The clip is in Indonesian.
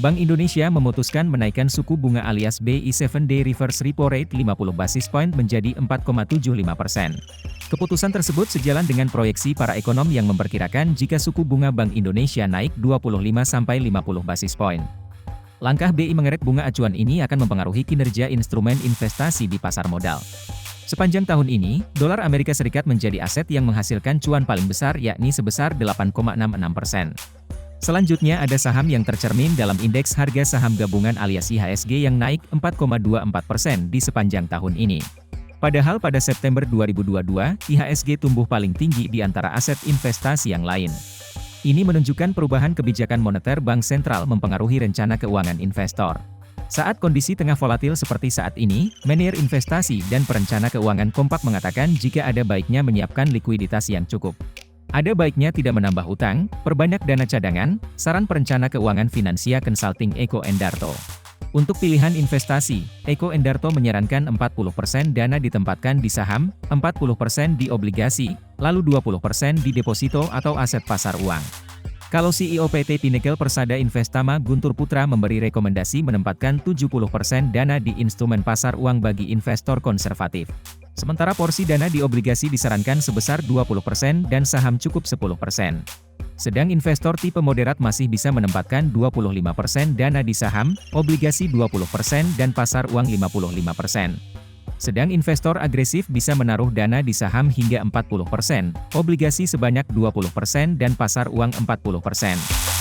Bank Indonesia memutuskan menaikkan suku bunga alias BI 7-Day Reverse Repo Rate 50 basis point menjadi 4,75%. Keputusan tersebut sejalan dengan proyeksi para ekonom yang memperkirakan jika suku bunga Bank Indonesia naik 25-50 basis point. Langkah BI mengerek bunga acuan ini akan mempengaruhi kinerja instrumen investasi di pasar modal. Sepanjang tahun ini, dolar Amerika Serikat menjadi aset yang menghasilkan cuan paling besar yakni sebesar 8,66%. Selanjutnya ada saham yang tercermin dalam indeks harga saham gabungan alias IHSG yang naik 4,24% di sepanjang tahun ini. Padahal pada September 2022, IHSG tumbuh paling tinggi di antara aset investasi yang lain. Ini menunjukkan perubahan kebijakan moneter Bank Sentral mempengaruhi rencana keuangan investor. Saat kondisi tengah volatil seperti saat ini, manajer investasi dan perencana keuangan kompak mengatakan jika ada baiknya menyiapkan likuiditas yang cukup. Ada baiknya tidak menambah utang, perbanyak dana cadangan, saran perencana keuangan Finansia Consulting Eko Endarto. Untuk pilihan investasi, Eko Endarto menyarankan 40% dana ditempatkan di saham, 40% di obligasi, lalu 20% di deposito atau aset pasar uang. Kalau CEO PT Pinnacle Persada Investama Guntur Putra memberi rekomendasi menempatkan 70% dana di instrumen pasar uang bagi investor konservatif. Sementara porsi dana di obligasi disarankan sebesar 20% dan saham cukup 10%. Sedang investor tipe moderat masih bisa menempatkan 25% dana di saham, obligasi 20% dan pasar uang 55%. Sedang investor agresif bisa menaruh dana di saham hingga 40%, obligasi sebanyak 20% dan pasar uang 40%.